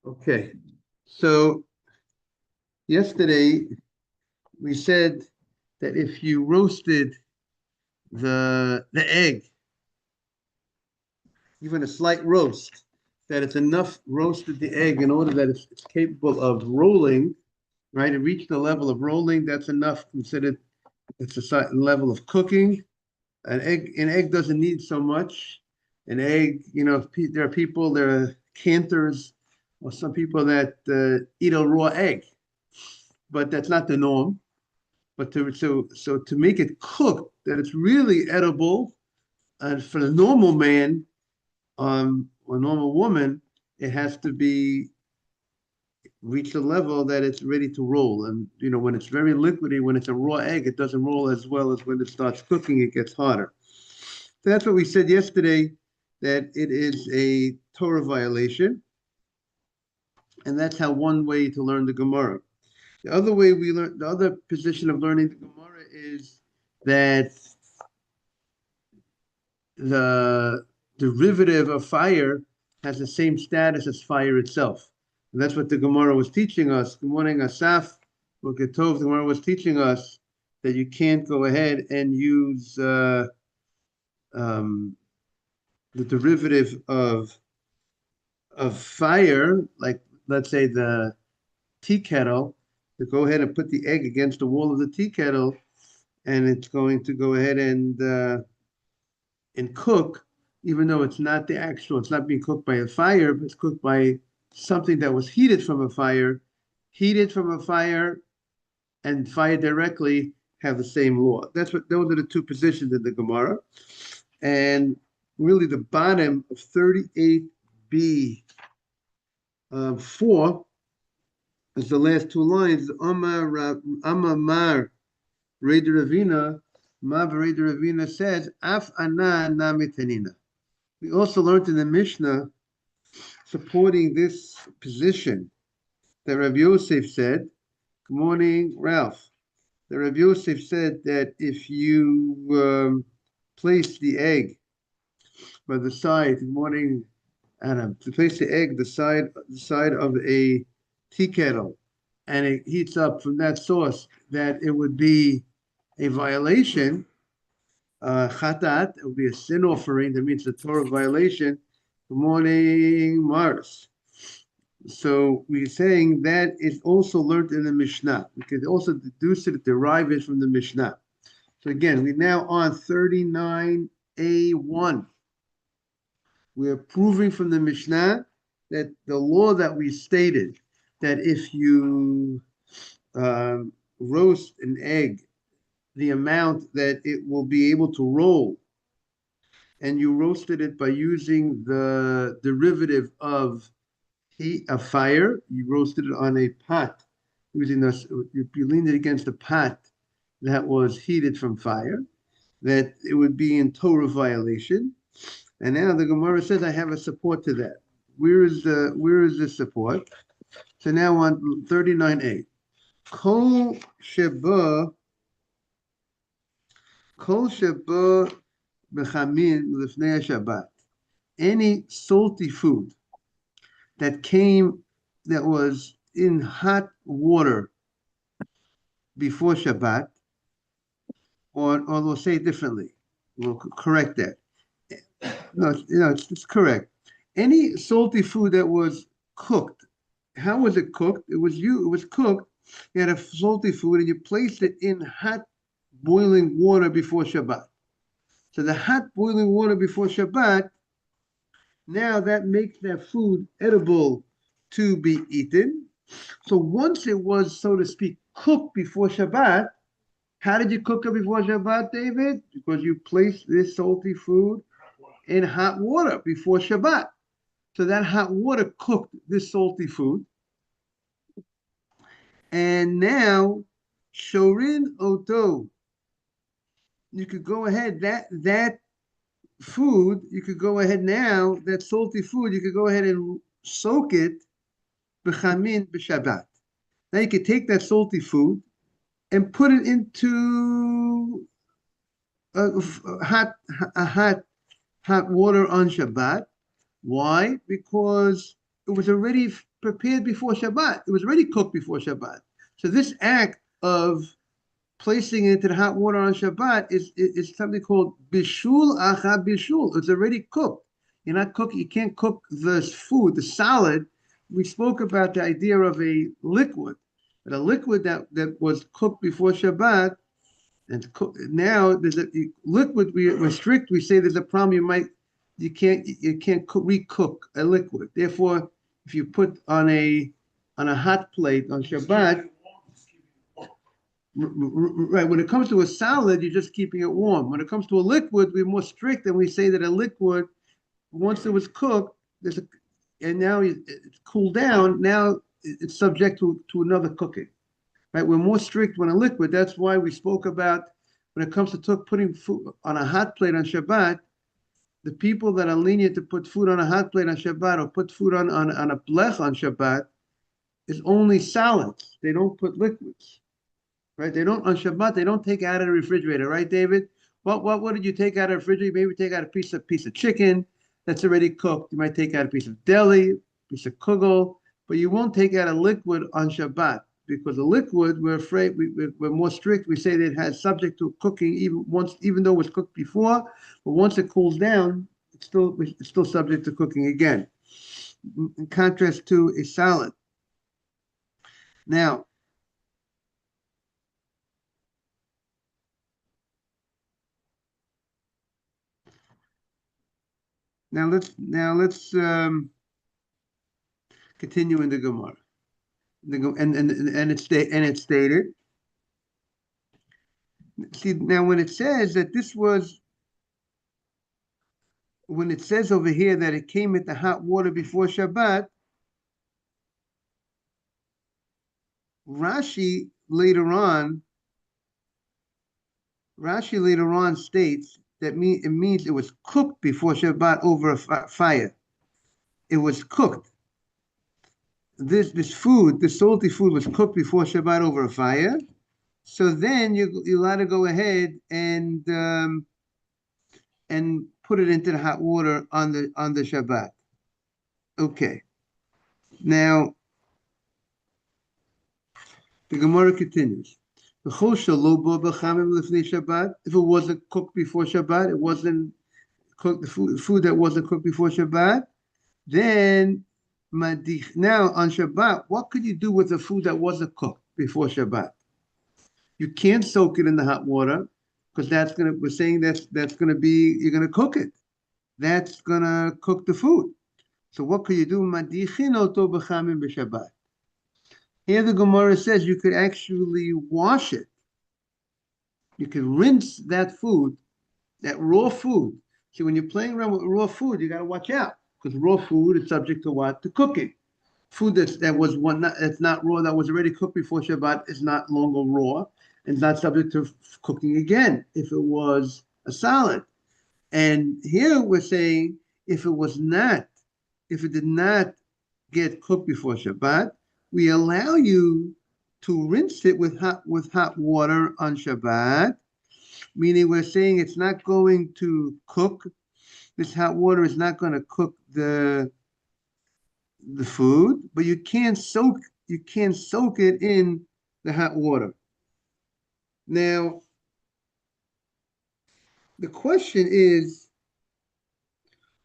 Okay, so yesterday we said that if you roasted the egg, even a slight roast, that it's enough roasted the egg in order that it's capable of rolling, right? It reached the level of rolling, that's enough considered it's a certain level of cooking. An egg doesn't need so much. An egg, there are people, there are cantors, or some people that eat a raw egg, but that's not the norm. But to make it cooked, that it's really edible, and for the normal man, or normal woman, it has to be reach a level that it's ready to roll. And when it's very liquidy, when it's a raw egg, it doesn't roll as well as when it starts cooking, it gets harder. So that's what we said yesterday, that it is a Torah violation. And that's how one way to learn the Gemara. The other way we learn, the other position of learning the Gemara is that the derivative of fire has the same status as fire itself. And that's what the Gemara was teaching us. Good morning, Asaf. Boker Tov. The Gemara was teaching us that you can't go ahead and use the derivative of fire, like let's say the tea kettle, to go ahead and put the egg against the wall of the tea kettle, and it's going to go ahead and cook, even though it's not being cooked by a fire, but it's cooked by something that was heated from a fire. Heated from a fire and fire directly have the same law. Those are the two positions in the Gemara. And really the bottom of 38b 4 is the last two lines. Amar Reder Ravina, Reder Ravina says, Af ana na mitenina. We also learned in the Mishnah, supporting this position, that Rabbi Yosef said, good morning, Ralph. That Rabbi Yosef said that if you place the egg by the side, good morning, Adam, to place the egg the side of a tea kettle, and it heats up from that source, that it would be a violation, chatat, it would be a sin offering, that means a Torah violation. Good morning, Mars. So we're saying that is also learned in the Mishnah. We could also deduce it, derive it from the Mishnah. So again, we're now on 39a1. We're proving from the Mishnah that the law that we stated, that if you roast an egg, the amount that it will be able to roll, and you roasted it by using the derivative of heat, a fire, you roasted it on a pot, using you leaned it against a pot that was heated from fire, that it would be in Torah violation. And now the Gemara says, I have a support to that. Where is the support? So now on 39a. Kol sheba b'chamin l'fnei Shabbat. Any salty food that was in hot water before Shabbat, or we'll say it differently. We'll correct that. No, it's correct. Any salty food that was cooked. How was it cooked? It was cooked. You had a salty food and you placed it in hot boiling water before Shabbat. So the hot boiling water before Shabbat, now that makes that food edible to be eaten. So once it was, so to speak, cooked before Shabbat, how did you cook it before Shabbat, David? Because you placed this salty food in hot water before Shabbat. So that hot water cooked this salty food. And now, shorin oto, you could go ahead, that food, you could go ahead now, that salty food, you could go ahead and soak it b'chamin b'Shabbat. Now you could take that salty food and put it into hot, hot water on Shabbat. Why? Because it was already prepared before Shabbat. It was already cooked before Shabbat. So this act of placing it into the hot water on Shabbat is something called bishul acha bishul. It's already cooked. You're not cooking. You can't cook the food, the solid. We spoke about the idea of a liquid, but a liquid that was cooked before Shabbat and now there's a liquid. We're strict. We say there's a problem. You can't recook a liquid. Therefore, if you put on a hot plate on Shabbat, right? When it comes to a solid, you're just keeping it warm. When it comes to a liquid, we're more strict, and we say that a liquid, once it was cooked, and now it's cooled down. Now it's subject to another cooking. Right? We're more strict when a liquid. That's why we spoke about when it comes to putting food on a hot plate on Shabbat. The people that are lenient to put food on a hot plate on Shabbat or put food on a blech on Shabbat is only solids. They don't put liquids. Right? They don't on Shabbat. They don't take out of the refrigerator. Right, David? What did you take out of the refrigerator? Maybe take out a piece of chicken that's already cooked. You might take out a piece of deli, piece of kugel, but you won't take out a liquid on Shabbat. Because a liquid, we're afraid we're more strict. We say that it has subject to cooking even though it was cooked before, but once it cools down, it's still subject to cooking again. In contrast to a salad. Now let's continue in the Gemara. And it's stated. See now when it says over here that it came at the hot water before Shabbat, Rashi later on states that it means it was cooked before Shabbat over a fire. It was cooked. This food, this salty food, was cooked before Shabbat over a fire. So then you're allowed to go ahead and put it into the hot water on the Shabbat. Okay. Now the Gemara continues. If it wasn't cooked before Shabbat, it wasn't cooked. The food that wasn't cooked before Shabbat, then now on Shabbat, what could you do with the food that wasn't cooked before Shabbat? You can't soak it in the hot water because we're saying that's gonna be, you're gonna cook it. That's gonna cook the food. So what could you do? Here the Gemara says you could actually wash it. You could rinse that food, that raw food. See, when you're playing around with raw food, you got to watch out because raw food is subject to what? To cooking. Food that's not raw, that was already cooked before Shabbat, is not longer raw and not subject to cooking again if it was a salad. And here we're saying if it did not get cooked before Shabbat, we allow you to rinse it with hot water on Shabbat, meaning we're saying it's not going to cook. This hot water is not going to cook the food, but you can't soak it in the hot water. Now, the question is,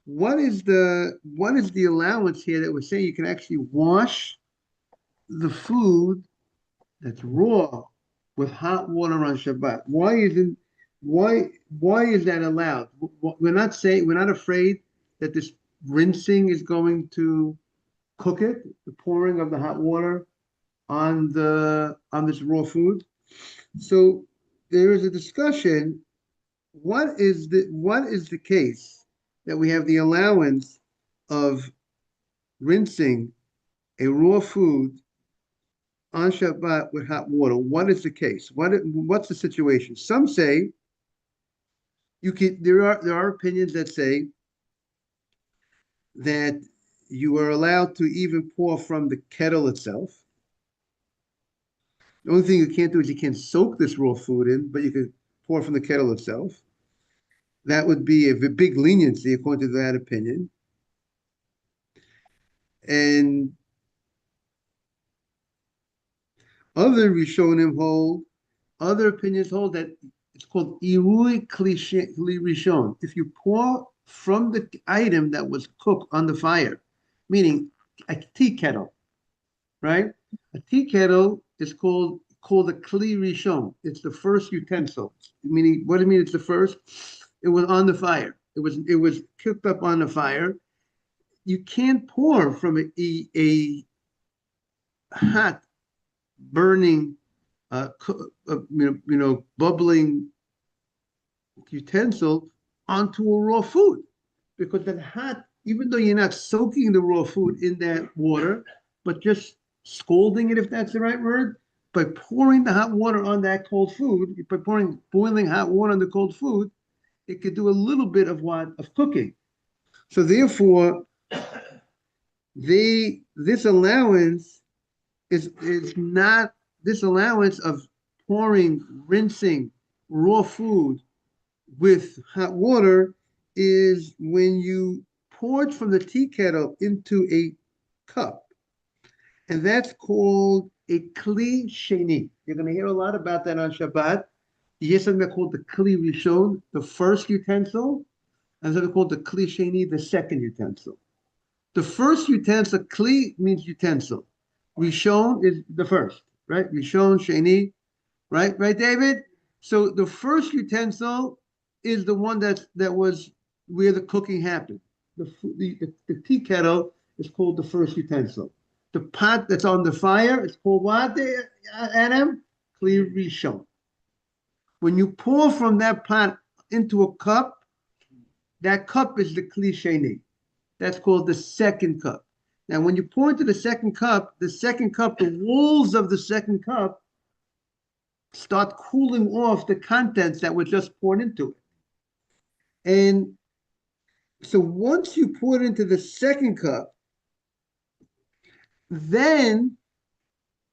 what is the allowance here that we're saying you can actually wash the food that's raw with hot water on Shabbat? Why is that allowed? We're not afraid that this rinsing is going to cook it, the pouring of the hot water on this raw food. So there is a discussion. What is the case that we have the allowance of rinsing a raw food on Shabbat with hot water? What is the case? What's the situation? Some say there are opinions that say that you are allowed to even pour from the kettle itself. The only thing you can't do is you can't soak this raw food in, but you can pour from the kettle itself. That would be a big leniency according to that opinion. And other Rishonim hold, other opinions hold that it's called Irui Rishon. If you pour from the item that was cooked on the fire, meaning a tea kettle, right? A tea kettle is called a Kli Rishon. It's the first utensil. Meaning, what do you mean it's the first? It was on the fire. It was cooked up on the fire. You can't pour from a hot, burning, bubbling utensil onto a raw food, because that hot, even though you're not soaking the raw food in that water, but just scalding it, if that's the right word, by pouring the hot water on that cold food, by pouring boiling hot water on the cold food, it could do a little bit of cooking. So therefore, this allowance is not this allowance of rinsing raw food with hot water is when you pour it from the tea kettle into a cup. And that's called a Kli Sheni. You're going to hear a lot about that on Shabbat. You hear something called the Kli Rishon, the first utensil, and something called the Kli Sheni, the second utensil. The first utensil, Kli means utensil. Rishon is the first, right? Rishon, Sheni, right, David? So the first utensil is the one that was where the cooking happened. The tea kettle is called the first utensil. The pot that's on the fire is called what, Adam? Kli Rishon. When you pour from that pot into a cup, that cup is the Kli Sheni. That's called the second cup. Now, when you pour into the second cup, the walls of the second cup start cooling off the contents that were just poured into it. And so once you pour it into the second cup, then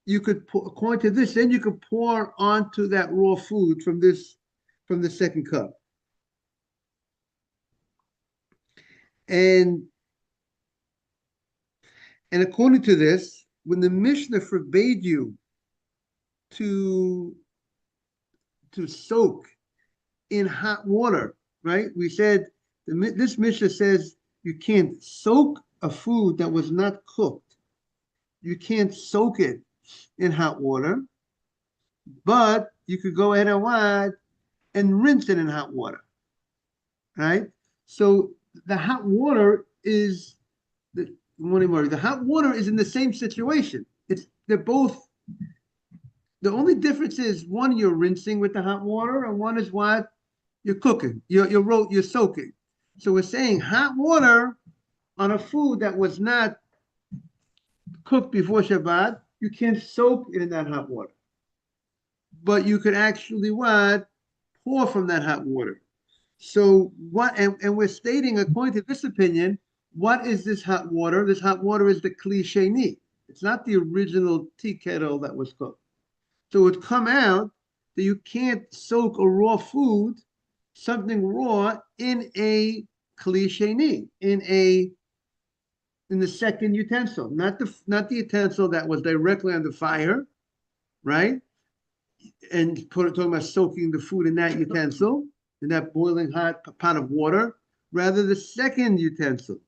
you could, according to this, then you could pour onto that raw food from the second cup. And according to this, when the Mishnah forbade you to soak in hot water, right? We said this Mishnah says you can't soak a food that was not cooked. You can't soak it in hot water, but you could go ahead and rinse it in hot water, right? So the hot water is the hot water is in the same situation. They're both. The only difference is one you're rinsing with the hot water, and one is what you're cooking. You're soaking. So we're saying hot water on a food that was not cooked before Shabbat, you can't soak it in that hot water. But you could actually pour from that hot water. So what? And we're stating, according to this opinion, what is this hot water? This hot water is the Kli Sheni. It's not the original tea kettle that was cooked. So it would come out that you can't soak a raw food, something raw, in a Kli Sheni, in the second utensil, not the utensil that was directly on the fire, right? And talking about soaking the food in that utensil, in that boiling hot pot of water, rather the second utensil.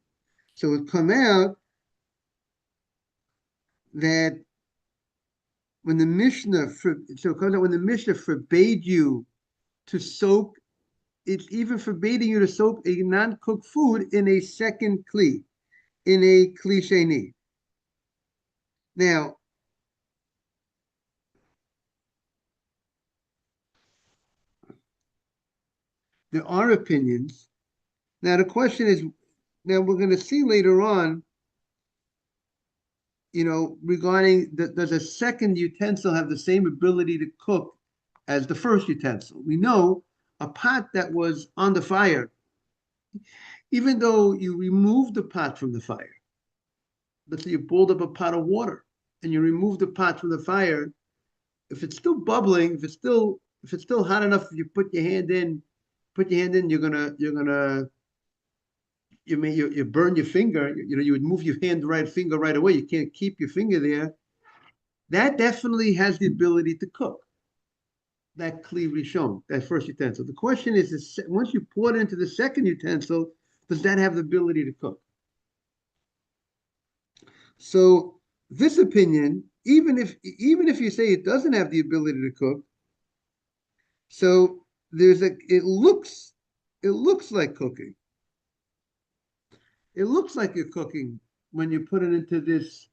So it would come out that when the Mishnah forbade you to soak, it's even forbidding you to soak a non-cooked food in a second kli, in a Kli Sheni. Now, there are opinions. Now, the question is, now we're going to see later on, regarding does a second utensil have the same ability to cook as the first utensil? We know a pot that was on the fire, even though you remove the pot from the fire, let's say you boiled up a pot of water and you remove the pot from the fire, if it's still bubbling, if it's still hot enough, if you put your hand in put your hand in, you burn your finger. You would move your right finger right away. You can't keep your finger there. That definitely has the ability to cook. That kli rishon, that first utensil. The question is once you pour it into the second utensil, does that have the ability to cook? So this opinion, even if you say it doesn't have the ability to cook, so it looks like cooking. It looks like you're cooking when you put it into this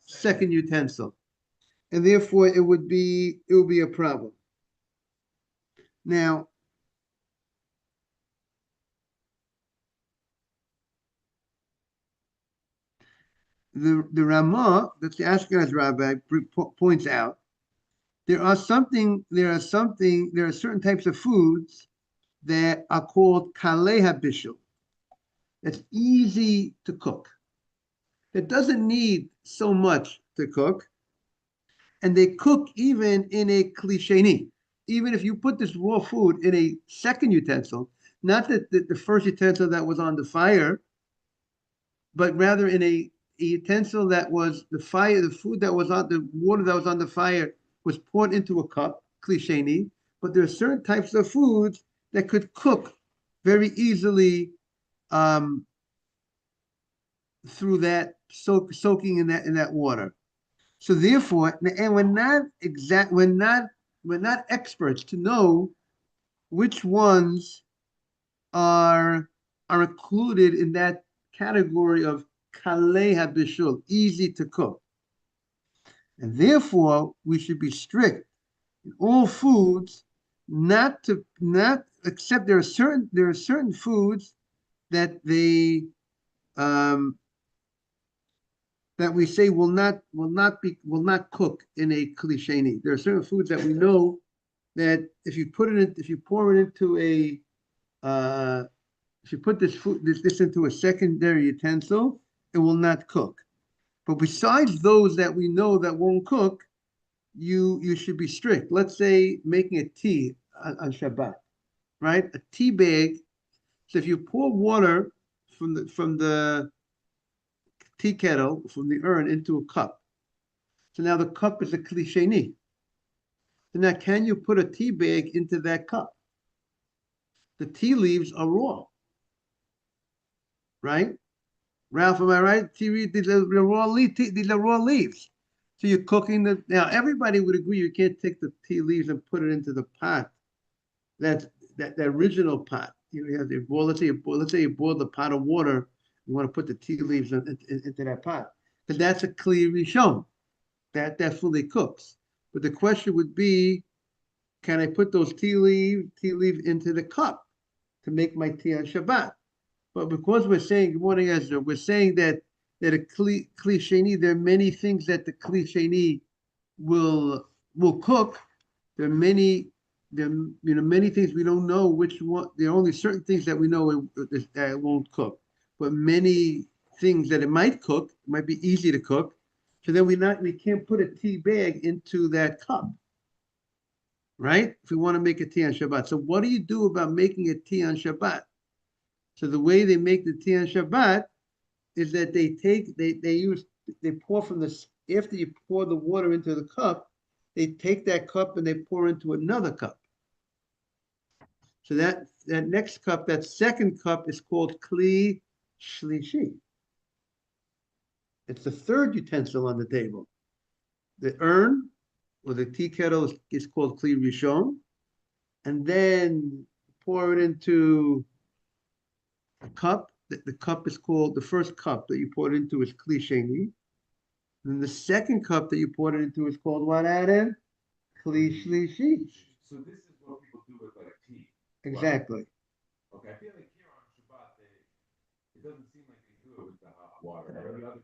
second utensil, and therefore it would be a problem. Now, the Ramah, that's the Ashkenaz rabbi, points out there are certain types of foods that are called kalei habishul. That's easy to cook. That doesn't need so much to cook, and they cook even in a klisheni. Even if you put this raw food in a second utensil, not that the first utensil that was on the fire, but rather in a utensil that was the fire, the food that was on the water that was on the fire was poured into a cup, klisheni. But there are certain types of foods that could cook very easily through that soaking in that water. So therefore, and we're not experts to know which ones are included in that category of kalei habishul, easy to cook. And therefore, we should be strict in all foods, not except there are certain foods that that we say will not cook in a klisheni. There are certain foods that we know that if you pour it into if you put this into a secondary utensil, it will not cook. But besides those that we know that won't cook, you should be strict. Let's say making a tea on Shabbat, right? A tea bag. So if you pour water from the tea kettle, from the urn into a cup, so now the cup is a klisheni. So now, can you put a tea bag into that cup? The tea leaves are raw, right? Ralph, am I right? These are raw leaves. So you're cooking now. Everybody would agree you can't take the tea leaves and put it into the pot. That's that original pot. You have to boil. Let's say you boil the pot of water. You want to put the tea leaves into that pot, because that's a kli rishon. That fully cooks. But the question would be, can I put those tea leaves into the cup to make my tea on Shabbat? But because we're saying, good morning, Ezra, we're saying that a klisheni, there are many things that the klisheni will cook. There are many things we don't know which one. There are only certain things that we know that it won't cook, but many things that it might cook, it might be easy to cook. So then we can't put a tea bag into that cup, right? If we want to make a tea on Shabbat. So what do you do about making a tea on Shabbat? So the way they make the tea on Shabbat is that they pour from after you pour the water into the cup, they take that cup and they pour into another cup. So that next cup, that second cup, is called kli shlishi. It's the third utensil on the table. The urn or the tea kettle is called kli rishon, and then pour it into a cup. The cup is called, the first cup that you pour it into is kli sheni. And the second cup that you pour it into is called what, Adam? Kli shlishi. So this is what people do with like tea. Exactly. Okay, I feel like here on Shabbat, it doesn't seem like they do it with the hot water.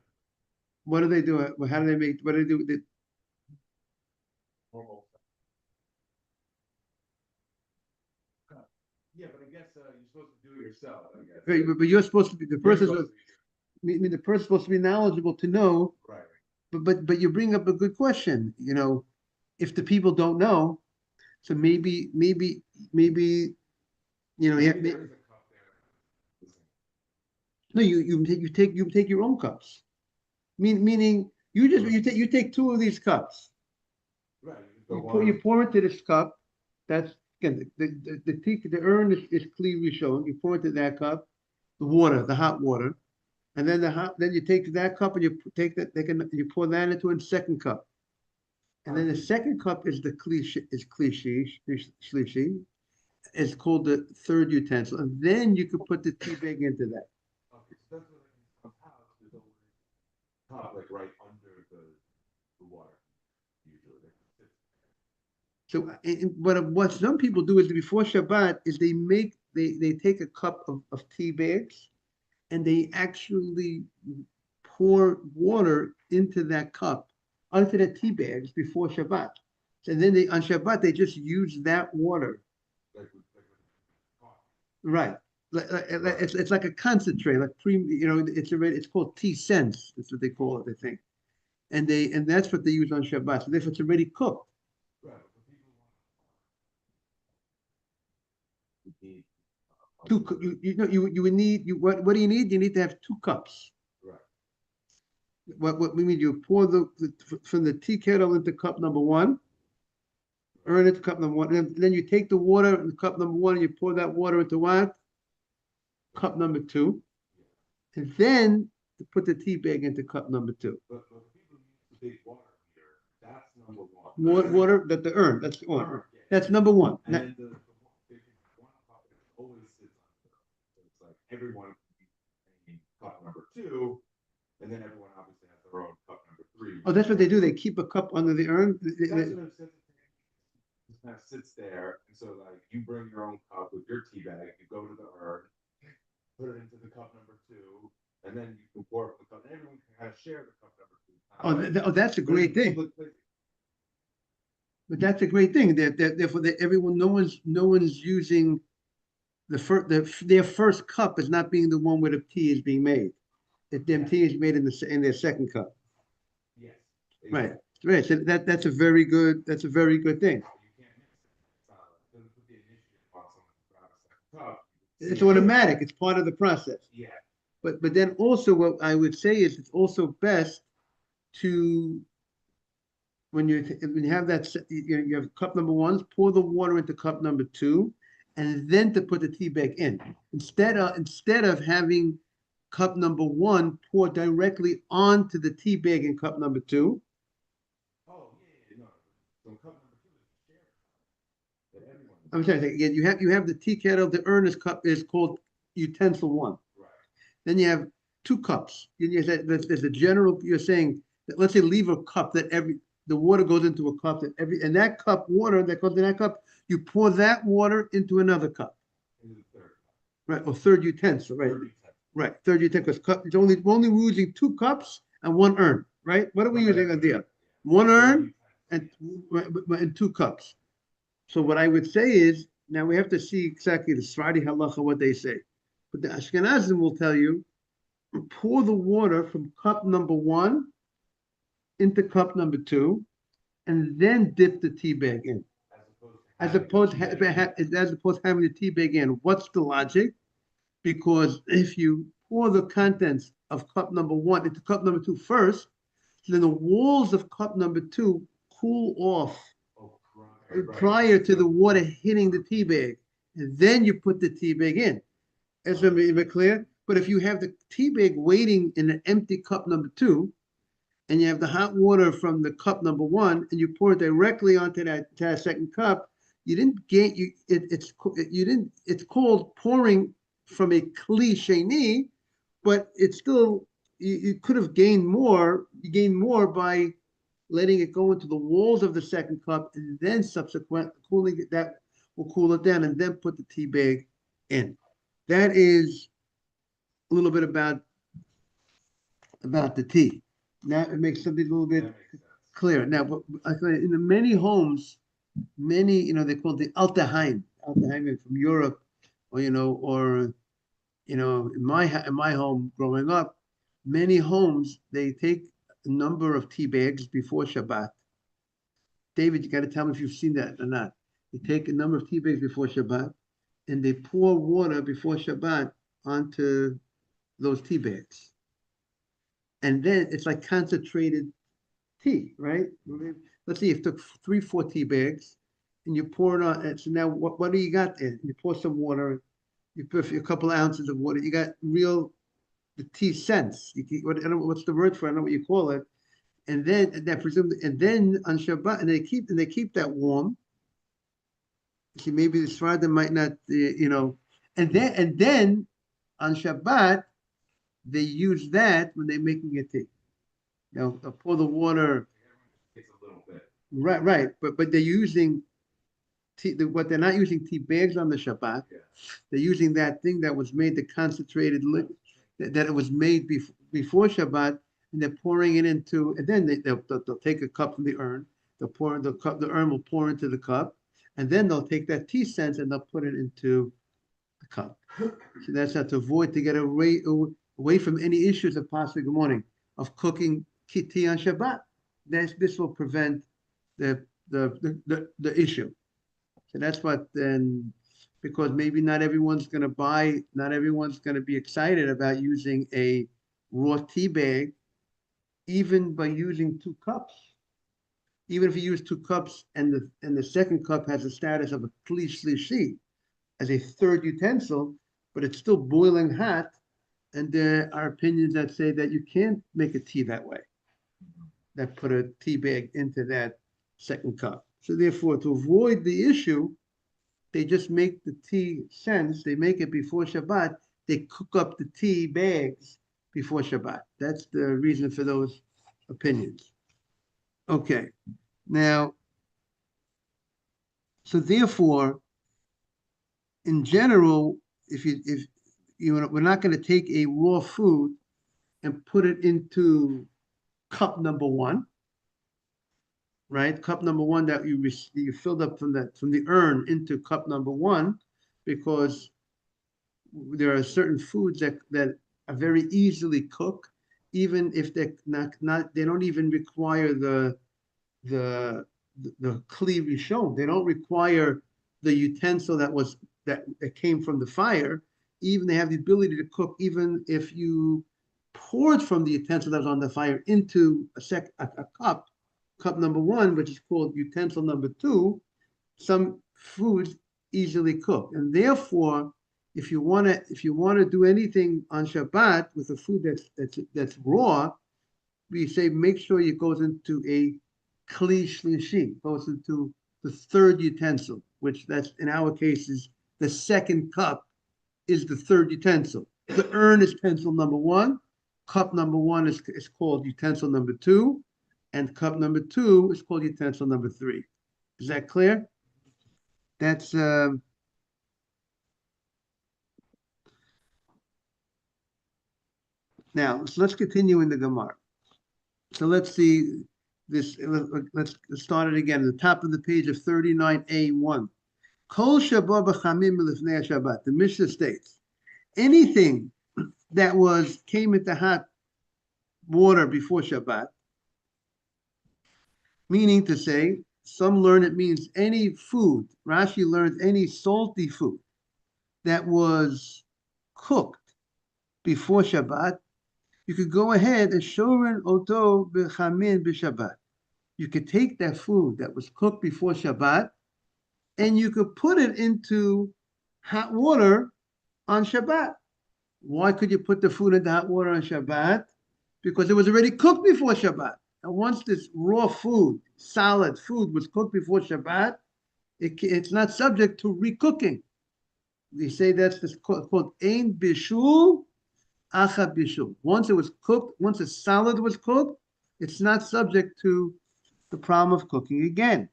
What do they do? How do they make? What do they do with it? Yeah, but I guess you're supposed to do it yourself. I guess. Right, but you're supposed to be the person. The person's supposed to be knowledgeable to know. Right. But you bring up a good question. If the people don't know, so maybe You know, Maybe there is a cup there. no, you take your own cups. Meaning you take two of these cups. Right. You pour into this cup. That's again the urn is clearly shown. You pour into that cup, the hot water, and then then you take that cup and you take that you pour that into a second cup, and then the second cup is the shlishi. It's called the third utensil, and then you could put the tea bag into that. Okay, so that's what in some house there's always cup like right under the water. Usually they sit. So, what some people do is before Shabbat is they take a cup of tea bags and they actually pour water into that cup, onto the tea bags before Shabbat. And then on Shabbat they just use that water. Like coffee. Right. It's like a concentrate, like it's called tea sense. That's what they call it, I think. And that's what they use on Shabbat. So therefore it's already cooked. Right, but for people who need You would need what do you need? You need to have two cups. right. What we mean, you pour from the tea kettle into cup number one, urn into cup number one, and then you take the water in cup number one and you pour that water into what? Cup number two, and then to put the tea bag into cup number two. But for people who use the big water heater, that's number one. Water that the urn, that's the one. Yeah. That's number one. And then the one cup always sits on the middle. So it's like everyone can be cup number two, and then everyone obviously has their own cup number three. Oh, that's what they do. They keep a cup under the urn. That's what I'm saying. Just kind of sits there, and so like you bring your own cup with your tea bag, you go to the urn, put it into the cup number two, and then you can pour it from the cup, and everyone can kind of share the cup number two. That's a great thing. But that's a great thing. Therefore, everyone, no one's using their first cup is not being the one where the tea is being made. If their tea is made in their second cup. Yes. Right. Right. So that's a very good thing. You can't mix it. Doesn't put the initiative on someone to grab a second cup. It's automatic. It's part of the process. Yeah. But then also what I would say is it's also best to when you have that you have cup number one, pour the water into cup number two, and then to put the tea bag in. Instead of having cup number one pour directly onto the tea bag in cup number two. Oh yeah, no. So cup number two is shared. That everyone. I'm sorry. Again, you have the tea kettle. The urn is called utensil one. Right. Then you have two cups. There's a general. You're saying that let's say leave a cup that the water goes into a cup and that cup water that goes in that cup, you pour that water into another cup. Into the third cup. Right, or third utensil, right? Right, third utensil. Because it's only we're using two cups and one urn, right? What are we using on the one urn and two cups. So what I would say is now we have to see exactly the Sfardi halacha what they say, but the Ashkenazim will tell you pour the water from cup number one into cup number two, and then dip the tea bag in. As opposed to having the tea bag in. What's the logic? Because if you pour the contents of cup number one into cup number two first, then the walls of cup number two cool off prior to the water hitting the tea bag, and then you put the tea bag in. Is it clear? But if you have the tea bag waiting in an empty cup number two, and you have the hot water from the cup number one, and you pour it directly onto that second cup, you didn't gain. It's called pouring from a kli sheni, but it's still you could have gained more. You gain more by letting it go into the walls of the second cup, and then subsequent cooling it. That will cool it down, and then put the tea bag in. That is a little bit about the tea. Now it makes something a little bit clearer. Now, in the many homes, they call it the Altaheim from Europe, or in my home growing up, many homes they take a number of tea bags before Shabbat. David, you got to tell me if you've seen that or not. They take a number of tea bags before Shabbat, and they pour water before Shabbat onto those tea bags. And then it's like concentrated tea, right? Let's say you took 4 tea bags and you pour it on. And so now what do you got there? You pour some water, you put a couple of ounces of water, you got real the tea sense. I don't know what's the word for it, I don't know what you call it. And then on Shabbat, and they keep that warm. See, maybe the Sfardim might not, and then on Shabbat they use that when they're making a tea. They'll pour the water. It's a little bit. Right, but they're using tea. What they're not using tea bags on the Shabbat. Yeah. They're using that thing that was made, the concentrated liquid that it was made before Shabbat, and they're pouring it into. And then they'll take a cup from the urn. They'll pour the cup. The urn will pour into the cup, and then they'll take that tea sense and they'll put it into the cup. So that's how to avoid, to get away from any issues of possibly, good morning, of cooking tea on Shabbat. This will prevent the issue. So that's what then, because maybe not everyone's going to be excited about using a raw tea bag, even by using 2 cups. Even if you use 2 cups and the second cup has the status of a kli shlishi, as a third utensil, but it's still boiling hot. And there are opinions that say that you can't make a tea that way, that put a tea bag into that second cup. So therefore, to avoid the issue, they just make the tea sense. They make it before Shabbat. They cook up the tea bags before Shabbat. That's the reason for those opinions. Okay, now, so therefore, in general, if we're not going to take a raw food and put it into cup number 1, right? Cup number 1 that you filled up from the urn into cup number 1, because there are certain foods that are very easily cooked, even if they're not they don't even require the kli rishon. They don't require the utensil that came from the fire. Even they have the ability to cook, even if you poured from the utensil that was on the fire into a cup number 1, which is called utensil number 2. Some foods easily cook, and therefore, if you want to do anything on Shabbat with a food that's raw, we say make sure it goes into a kli shlishi, goes into the third utensil, which that's in our case is the second cup is the third utensil. The urn is utensil number 1, cup number 1 is called utensil number 2, and cup number 2 is called utensil number 3. Is that clear? That's now let's continue in the Gemara. So let's see this. Let's start it again. At the top of the page of 39a1. Kol Shabbat b'chamim l'fnei Shabbat. The Mishnah states, anything that came into hot water before Shabbat, meaning to say, some learn it means any food. Rashi learns any salty food that was cooked before Shabbat. You could go ahead and shorin oto b'chamin b'Shabbat. You could take that food that was cooked before Shabbat, and you could put it into hot water on Shabbat. Why could you put the food into hot water on Shabbat? Because it was already cooked before Shabbat. And once this raw food, solid food, was cooked before Shabbat, it's not subject to recooking. We say that's called ein bishul, acha bishul. Once it was cooked, once a salad was cooked, it's not subject to the problem of cooking again.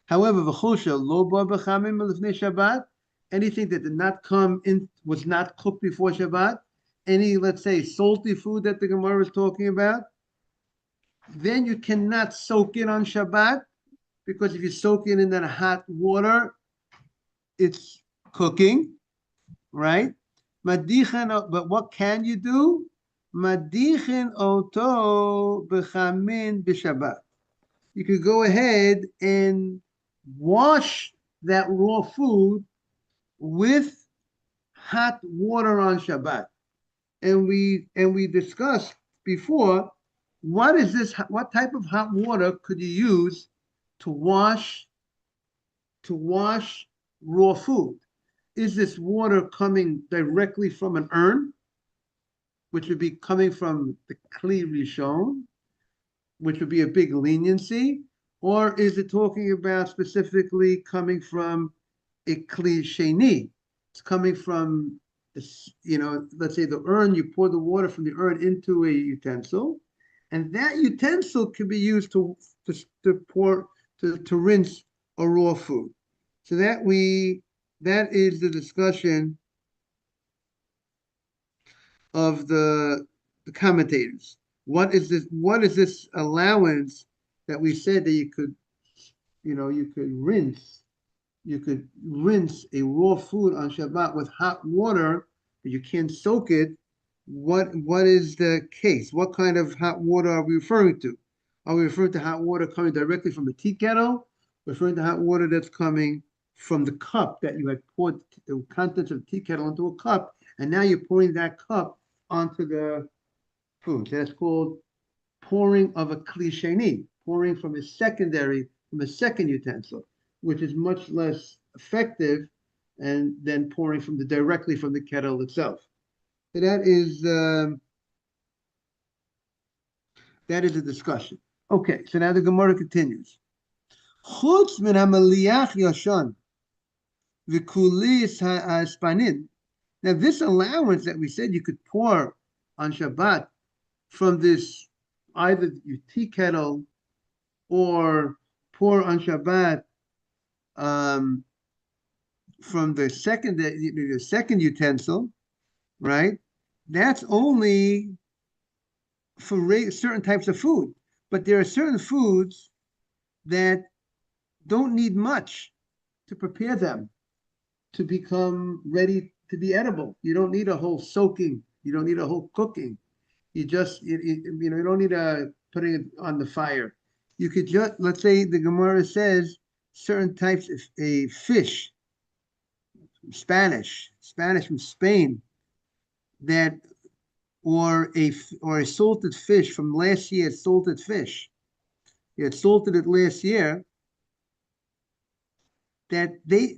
However, v'chosha lo ba b'chamim l'fnei Shabbat, anything that did not come in, was not cooked before Shabbat, any, let's say, salty food that the Gemara is talking about, then you cannot soak it on Shabbat, because if you soak it in that hot water, it's cooking, right? Madichan, but what can you do? Madichan oto b'chamin b'Shabbat. You could go ahead and wash that raw food with hot water on Shabbat. And we discussed before, what type of hot water could you use to wash raw food? Is this water coming directly from an urn, which would be coming from the Kli Rishon, which would be a big leniency, or is it talking about specifically coming from a Kli Sheni? It's coming from this, let's say the urn, you pour the water from the urn into a utensil, and that utensil can be used to rinse a raw food. So that is the discussion of the commentators. What is this allowance that we said that you could rinse a raw food on Shabbat with hot water, but you can't soak it? What is the case? What kind of hot water are we referring to? Are we referring to hot water coming directly from the tea kettle? Referring to hot water that's coming from the cup that you had poured the contents of the tea kettle into a cup, and now you're pouring that cup onto the food. So that's called pouring of a kli sheni, pouring from a second utensil, which is much less effective than pouring directly from the kettle itself. So that is a discussion. Okay, so now the Gemara continues. Chutz min hamaliach yashan v'kulis ha'aspanin. Now this allowance that we said you could pour on Shabbat from this, either your tea kettle or pour on Shabbat from the second utensil, right? That's only for certain types of food. But there are certain foods that don't need much to prepare them to become ready to be edible. You don't need a whole soaking. You don't need a whole cooking. You just, you don't need putting it on the fire. You could just, let's say the Gemara says certain types of a fish, Spanish from Spain, that or a salted fish from last year, salted fish. You had salted it last year. That they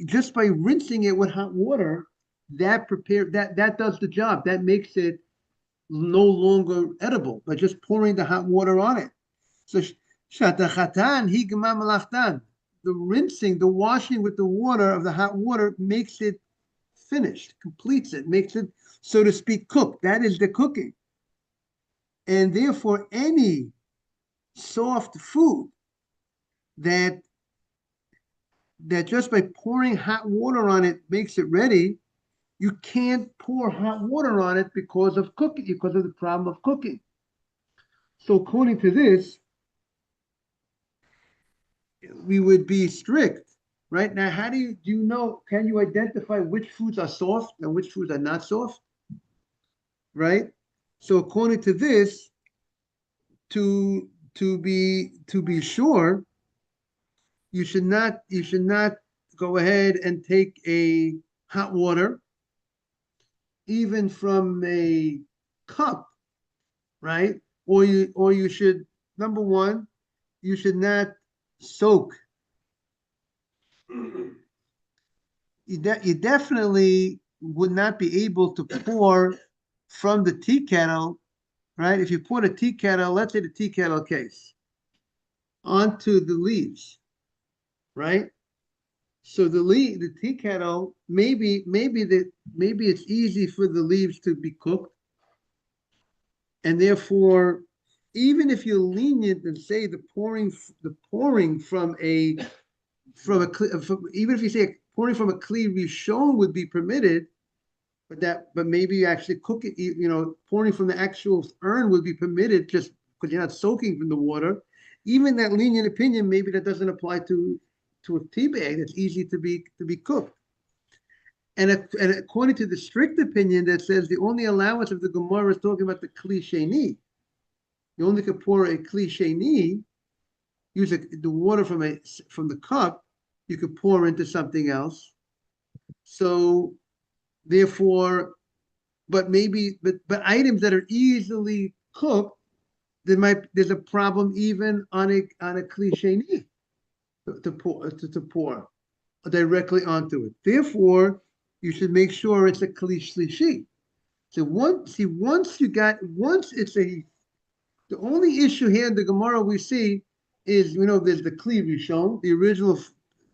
just by rinsing it with hot water, that does the job. That makes it no longer edible by just pouring the hot water on it. So shatachatan higma malachtan. The rinsing, the washing with the water of the hot water makes it finished, completes it, makes it, so to speak, cooked. That is the cooking. And therefore, any soft food that just by pouring hot water on it makes it ready, you can't pour hot water on it because of cooking, because of the problem of cooking. So according to this, we would be strict, right? Now, how do you know, can you identify which foods are soft and which foods are not soft, right? So according to this, to be sure, you should not go ahead and take a hot water, even from a cup, right? Or you should, number one, you should not soak. You definitely would not be able to pour from the tea kettle, right? If you pour the tea kettle, let's say the tea kettle case, onto the leaves, right? So the tea kettle, maybe it's easy for the leaves to be cooked, and therefore, even if you're lenient and say the pouring from even if you say pouring from a kli rishon would be permitted, but maybe you actually cook it, pouring from the actual urn would be permitted just because you're not soaking from the water. Even that lenient opinion, maybe that doesn't apply to a tea bag that's easy to be cooked. And according to the strict opinion that says the only allowance of the Gemara is talking about the kli sheni, you only could pour a kli sheni, use the water from the cup, you could pour into something else. So therefore, but items that are easily cooked, there's a problem even on a cliche to pour directly onto it. Therefore, you should make sure it's a cliche. So once it's the only issue here in the Gemara we see is, there's the kli rishon, the original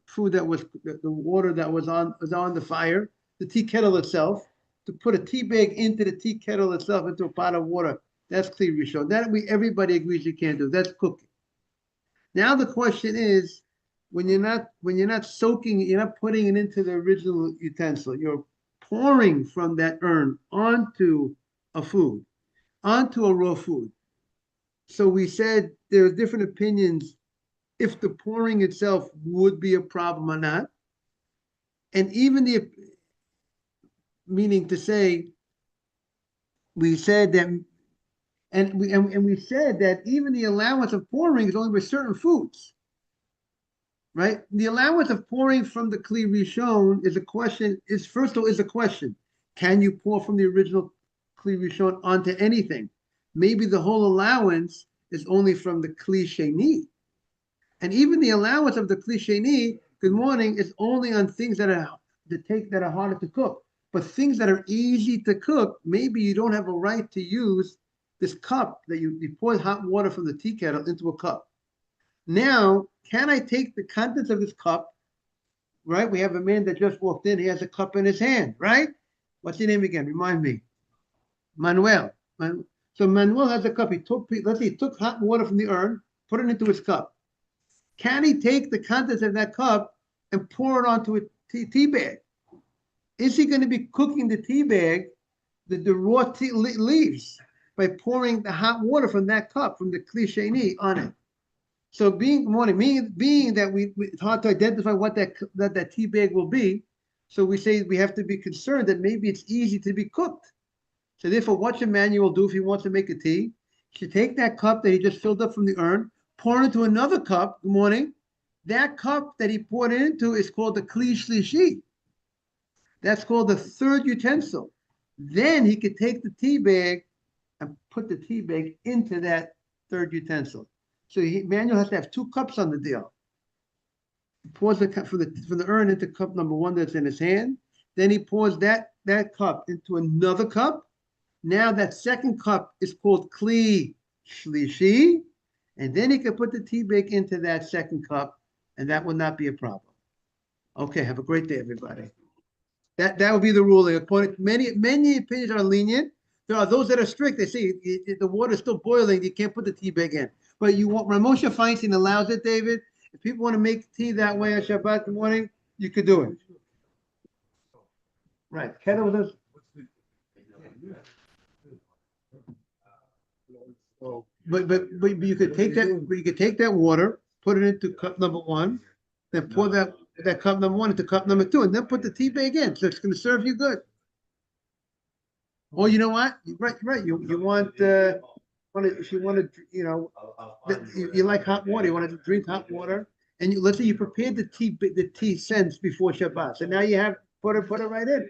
food that was the water that was on the fire, the tea kettle itself. To put a tea bag into the tea kettle itself, into a pot of water, that's kli rishon. That everybody agrees you can't do. That's cooking. Now the question is, when you're not soaking, you're not putting it into the original utensil. You're pouring from that urn onto a food, onto a raw food. So we said there are different opinions if the pouring itself would be a problem or not. And even meaning to say, we said that, and we said that even the allowance of pouring is only with certain foods, right? The allowance of pouring from the kli rishon is a question. First of all, is a question: can you pour from the original kli rishon onto anything? Maybe the whole allowance is only from the kli sheni, and even the allowance of the kli sheni, good morning, is only on things that are harder to cook. But things that are easy to cook, maybe you don't have a right to use this cup that you pour hot water from the tea kettle into a cup. Now, can I take the contents of this cup, right? We have a man that just walked in. He has a cup in his hand, right? What's your name again? Remind me. Manuel. So Manuel has a cup. Let's say he took hot water from the urn, put it into his cup. Can he take the contents of that cup and pour it onto a tea bag? Is he going to be cooking the tea bag, the raw tea leaves, by pouring the hot water from that cup, from the kli sheni, on it? So being that it's hard to identify what that tea bag will be, so we say we have to be concerned that maybe it's easy to be cooked. So therefore, what should Manuel do if he wants to make a tea? He should take that cup that he just filled up from the urn, pour it into another cup. Good morning. That cup that he poured it into is called the kli shlishi. That's called the third utensil. Then he could take the tea bag and put the tea bag into that third utensil. So Manuel has to have two cups on the deal. He pours the cup from the urn into cup number one that's in his hand. Then he pours that cup into another cup. Now that second cup is called kli shlishi, and then he can put the tea bag into that second cup, and that will not be a problem. Okay, have a great day, everybody. That would be the ruling. According to many opinions are lenient. There are those that are strict. They say if the water is still boiling, you can't put the tea bag in. But Ramosha Feinstein allows it, David. If people want to make tea that way on Shabbat morning, you could do it. Right. Kettle with us. But you could take that. But you could take that water, put it into cup number one, then pour that cup number one into cup number two, and then put the tea bag in. So it's going to serve you good. Or you know what? Right. You want if you want to, you like hot water. You want to drink hot water, and let's say you prepared the tea cents before Shabbat. So now you have put it right in.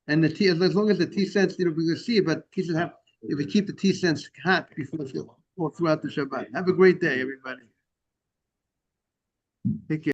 And the tea, as long as the tea cents, we can see it, but if we keep the tea cents hot before throughout the Shabbat. Have a great day, everybody. Take care.